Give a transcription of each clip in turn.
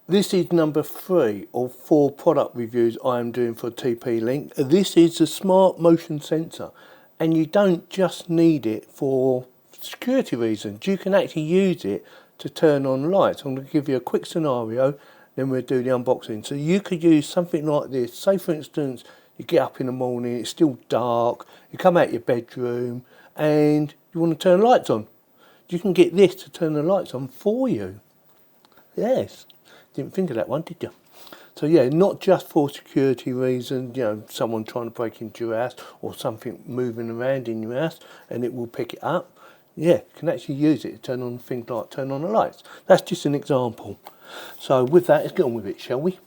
This is number 3 of 4 product reviews I am doing for TP-Link. This is a smart motion sensor, and you don't just need it for security reasons. You can actually use it to turn on lights. I'm going to give you a quick scenario, then we'll do the unboxing. So you could use something like this. Say for instance, you get up in the morning, it's still dark, you come out your bedroom and you want to turn lights on. You can get this to turn the lights on for you. Yes. Didn't think of that one, did you? So yeah, not just for security reasons, you know, someone trying to break into your house or something moving around in your house and it will pick it up. Yeah, you can actually use it to turn on things like turn on the lights. That's just an example. So with that, let's get on with it, shall we?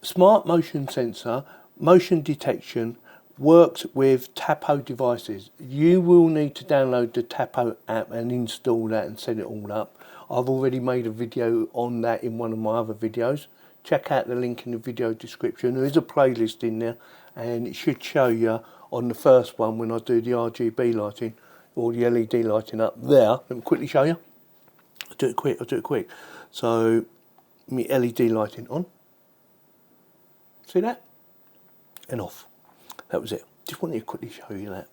Smart motion sensor, motion detection, works with Tapo devices. You will need to download the Tapo app and install that and set it all up. I've already made a video on that in one of my other videos. Check out the link in the video description. There is a playlist in there and it should show you on the first one when I do the RGB lighting or the LED lighting up there. Let me quickly show you. I'll do it quick. So, my LED lighting on. See that? And off. That was it. Just wanted to quickly show you that.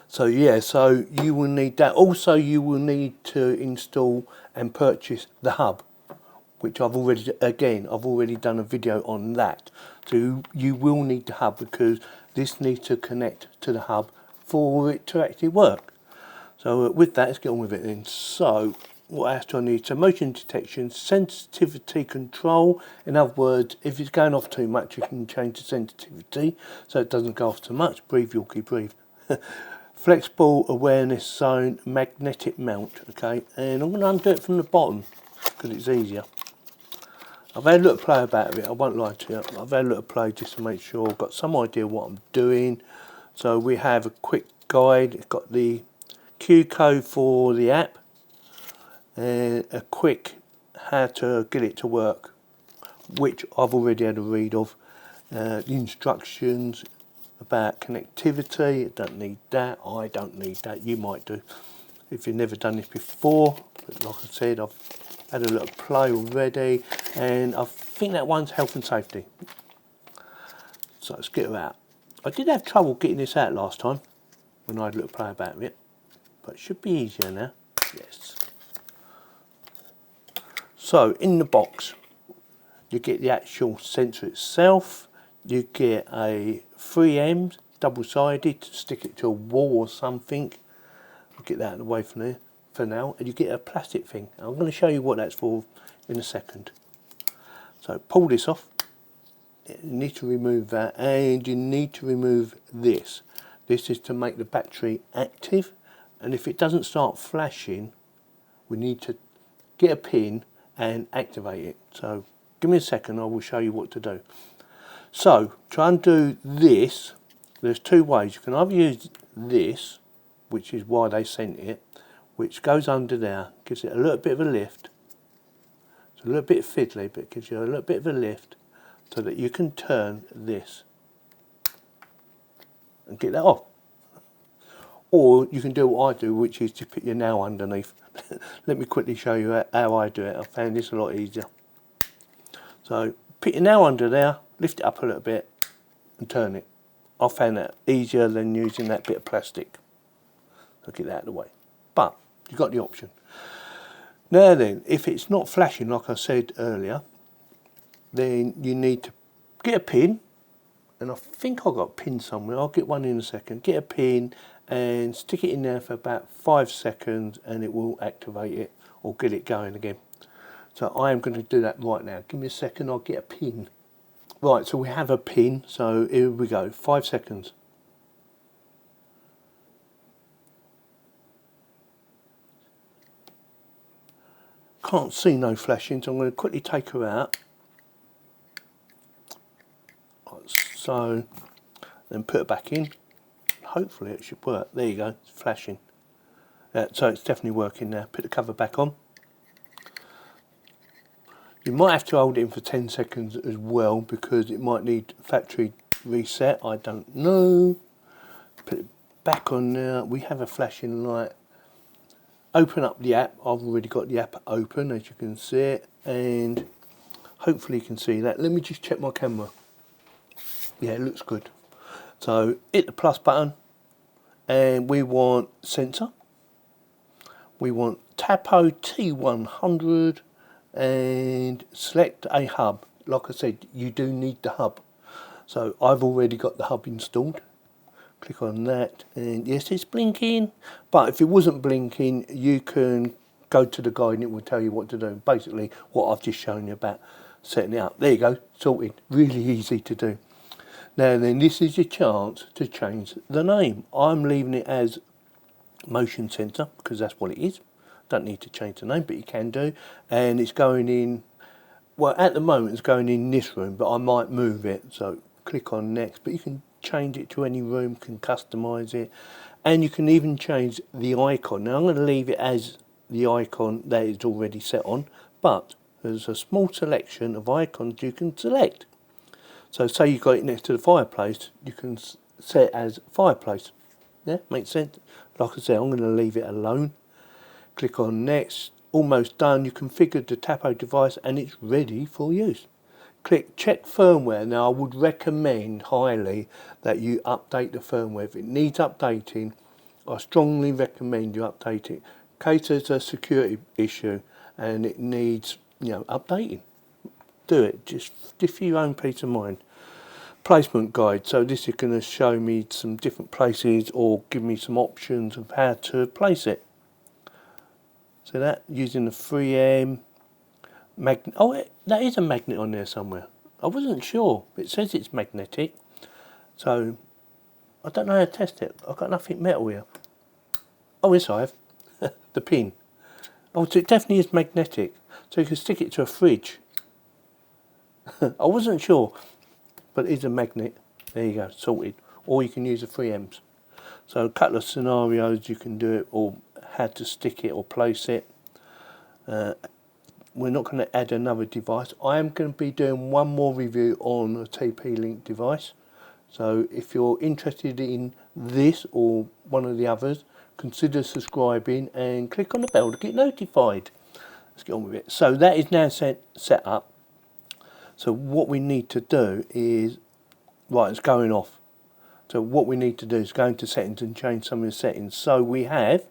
So yeah, so you will need that. Also, you will need to install and purchase the hub, which I've already done a video on that. So you will need the hub because this needs to connect to the hub for it to actually work. So with that, let's get on with it then. So what else do I need? So motion detection, sensitivity control. In other words, if it's going off too much, you can change the sensitivity so it doesn't go off too much. Breathe, Yorkie, breathe. Flexible awareness zone, magnetic mount. Okay, and I'm going to undo it from the bottom because it's easier. I've had a little play about it, I won't lie to you. I've had a little play just to make sure I've got some idea what I'm doing. So we have a quick guide. It's got the Q code for the app and a quick how to get it to work, which I've already had a read of. The instructions about connectivity, I don't need that, I don't need that, you might do if you've never done this before. But like I said, I've had a little play already and I think that one's health and safety. So let's get her out. I did have trouble getting this out last time when I had a little play about it, but it should be easier now. Yes. So in the box you get the actual sensor itself, you get a 3M double-sided to stick it to a wall or something. I'll get that away from there for now, and you get a plastic thing. I'm going to show you what that's for in a second. So pull this off. You need to remove that, and you need to remove this. This is to make the battery active, and if it doesn't start flashing, we need to get a pin and activate it. So give me a second, I will show you what to do. So to undo this, there's two ways. You can either use this, which is why they sent it, which goes under there, gives it a little bit of a lift. It's a little bit fiddly, but it gives you a little bit of a lift so that you can turn this and get that off. Or you can do what I do, which is to put your nail underneath. Let me quickly show you how I do it. I found this a lot easier. So put your nail under there, lift it up a little bit and turn it. I found that easier than using that bit of plastic. So get that out of the way. But you've got the option. Now then, if it's not flashing like I said earlier, then you need to get a pin, and I think I've got a pin somewhere. I'll get one in a second. Get a pin and stick it in there for about 5 seconds and it will activate it or get it going again. So I am going to do that right now. Give me a second, I'll get a pin. Right, so we have a pin, so here we go, 5 seconds. Can't see no flashing, so I'm going to quickly take her out. So, then put it back in. Hopefully it should work. There you go, it's flashing. So it's definitely working now. Put the cover back on. You might have to hold it in for 10 seconds as well because it might need factory reset, I don't know. Put it back on now. We have a flashing light open up the app. I've already got the app open, as you can see it, and hopefully you can see that. Let me just check my camera. Yeah, it looks good. So hit the plus button, and we want sensor. We want Tapo T100, and select a hub. Like I said, you do need the hub. So I've already got the hub installed. Click on that, and yes, it's blinking. But if it wasn't blinking, you can go to the guide and it will tell you what to do. Basically, what I've just shown you about setting it up. There you go, sorted. Really easy to do. Now then, this is your chance to change the name. I'm leaving it as motion sensor because that's what it is. Don't need to change the name, but you can do. And it's going in, well, at the moment it's going in this room, but I might move it. So click on next, but you can change it to any room, can customize it, and you can even change the icon. Now I'm going to leave it as the icon that is already set on, but there's a small selection of icons you can select. So say you've got it next to the fireplace, you can set it as fireplace. Yeah, makes sense. Like I said, I'm going to leave it alone. Click on next. Almost done. You configured the Tapo device and it's ready for use. Click check firmware. Now I would recommend highly that you update the firmware. If it needs updating, I strongly recommend you update it. In case there's a security issue and it needs, updating, do it just for your own peace of mind. Placement guide. So this is going to show me some different places or give me some options of how to place it. So that using the 3M magnet. Oh, that is a magnet on there somewhere. I wasn't sure. It says it's magnetic. So I don't know how to test it. I've got nothing metal here. Oh, yes, I have. The pin. Oh, so it definitely is magnetic. So you can stick it to a fridge. I wasn't sure, but it is a magnet. There you go, sorted. Or you can use the 3Ms. So a couple of scenarios you can do it, or how to stick it or place it. We're not going to add another device. I am going to be doing one more review on a TP-Link device. So if you're interested in this or one of the others, consider subscribing and click on the bell to get notified. Let's get on with it. So that is now set up. So what we need to do is, right, it's going off. So what we need to do is go into settings and change some of the settings. So we have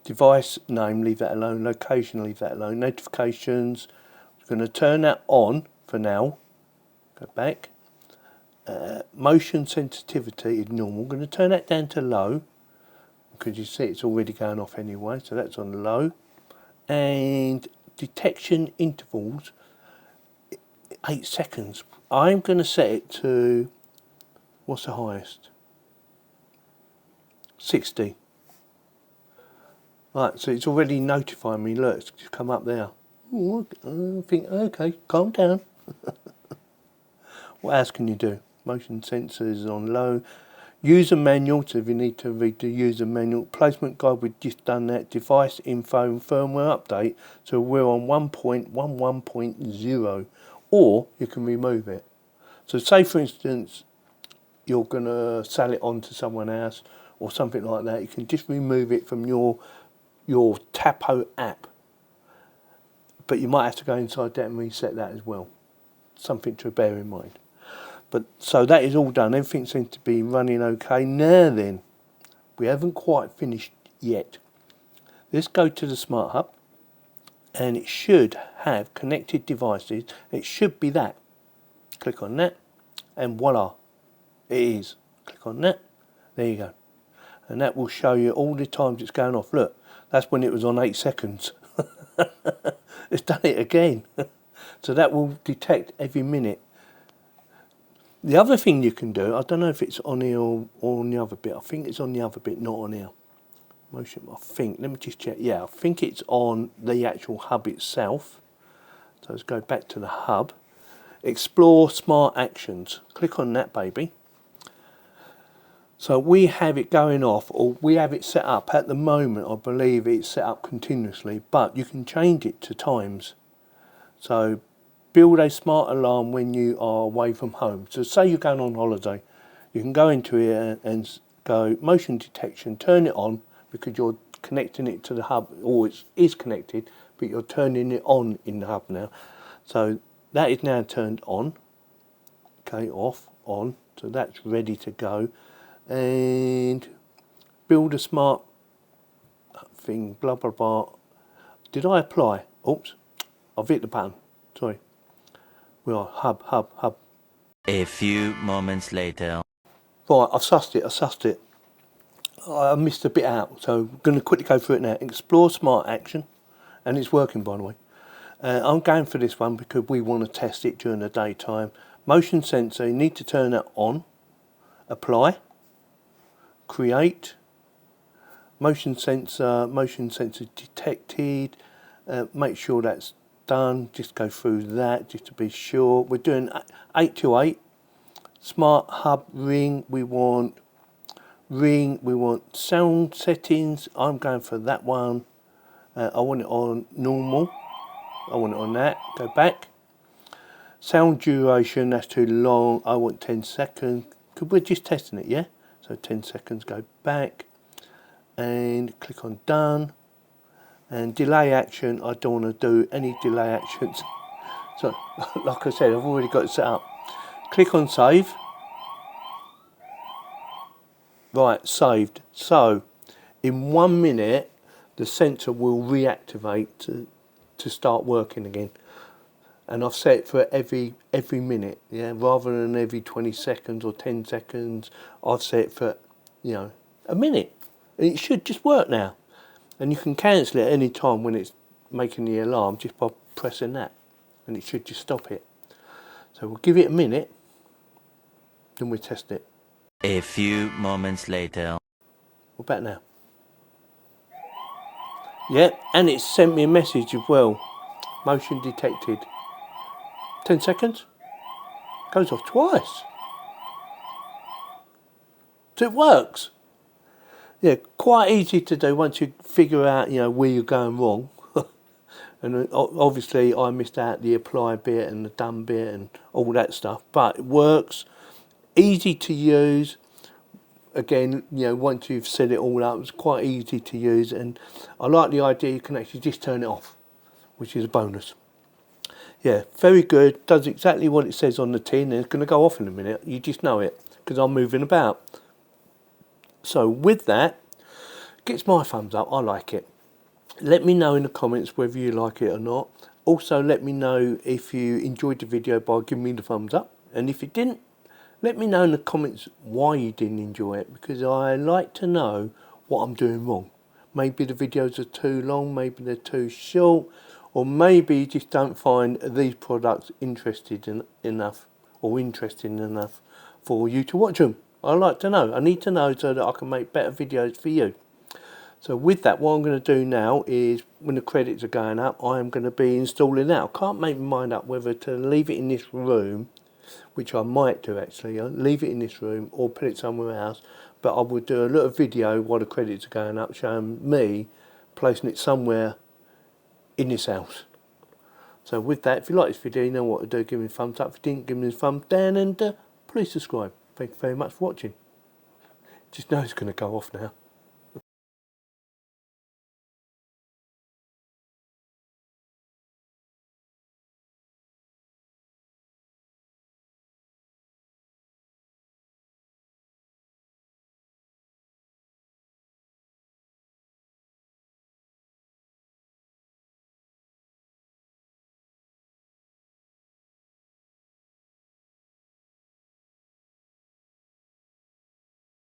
device name, leave that alone. Location, leave that alone. Notifications, we're going to turn that on for now. Go back. Motion sensitivity is normal. I'm going to turn that down to low because you see it's already going off anyway. So that's on low. And detection intervals, 8 seconds. I'm going to set it to, what's the highest? 60. Right, so it's already notifying me. Look, it's just come up there. Ooh, I think, okay, calm down. What else can you do? Motion sensors on low. User manual, so if you need to read the user manual. Placement guide, we've just done that. Device info and firmware update. So we're on 1.11.0, or you can remove it. So say for instance, you're going to sell it on to someone else or something like that. You can just remove it from your Tapo app. But you might have to go inside that and reset that as well. Something to bear in mind. But so that is all done. Everything seems to be running okay. Now then, we haven't quite finished yet. Let's go to the Smart Hub, and it should have connected devices. It should be that. Click on that, and voila, it is. Click on that. There you go. And that will show you all the times it's going off. Look, that's when it was on 8 seconds. It's done it again. So that will detect every minute. The other thing you can do, I don't know if it's on here or on the other bit. I think it's on the other bit, not on here. Motion, I think. Let me just check. Yeah, I think it's on the actual hub itself. So let's go back to the hub. Explore smart actions. Click on that, baby. So we have it going off, or we have it set up. At the moment, I believe it's set up continuously, but you can change it to times. So build a smart alarm when you are away from home. So say you're going on holiday, you can go into here and go motion detection, turn it on because you're connecting it to the hub, or it is connected, but you're turning it on in the hub now. So that is now turned on. Okay, off, on, so that's ready to go. And build a smart thing, blah blah blah. Did I apply? Oops, I've hit the button, sorry. We are hub. A few moments later. Right, I've sussed it. I missed a bit out, so I'm going to quickly go through it now. Explore smart action, and it's working, by the way. I'm going for this one because we want to test it during the daytime. Motion sensor, you need to turn that on. Apply. Create. Motion sensor detected. Make sure that's done. Just go through that just to be sure. We're doing 8 to 8. Smart hub ring. We want sound settings. I'm going for that one. I want it on normal. I want it on that. Go back. Sound duration, that's too long. I want 10 seconds. Because we're just testing it, yeah? So 10 seconds, go back. And click on done. And delay action, I don't want to do any delay actions. So, like I said, I've already got it set up. Click on save. Right, saved. So, in 1 minute, the sensor will reactivate to start working again. And I've set it for every minute, yeah, rather than every 20 seconds or 10 seconds. I've set it for, a minute. And it should just work now. And you can cancel it at any time when it's making the alarm just by pressing that. And it should just stop it. So we'll give it a minute, then we'll test it. A few moments later. What about now? Yeah, and it sent me a message as well. Motion detected. 10 seconds. Goes off twice. So it works. Yeah, quite easy to do once you figure out, where you're going wrong. And obviously I missed out the apply bit and the done bit and all that stuff. But it works. Easy to use. Again, once you've set it all up, it's quite easy to use. And I like the idea you can actually just turn it off, which is a bonus. Yeah, very good. Does exactly what it says on the tin. And it's going to go off in a minute. You just know it because I'm moving about. So with that, gets my thumbs up. I like it. Let me know in the comments whether you like it or not. Also, let me know if you enjoyed the video by giving me the thumbs up. And if you didn't, let me know in the comments why you didn't enjoy it, because I like to know what I'm doing wrong. Maybe the videos are too long, maybe they're too short, or maybe you just don't find these products interesting enough for you to watch them. I like to know. I need to know so that I can make better videos for you. So with that, what I'm going to do now is, when the credits are going up, I am going to be installing that. I can't make my mind up whether to leave it in this room, which I might do actually. I'll leave it in this room or put it somewhere else. But I will do a little video while the credits are going up, showing me placing it somewhere in this house. So with that, if you like this video, you know what to do. Give me a thumbs up. If you didn't, give me a thumbs down, and please subscribe. Thank you very much for watching. Just know it's going to go off now.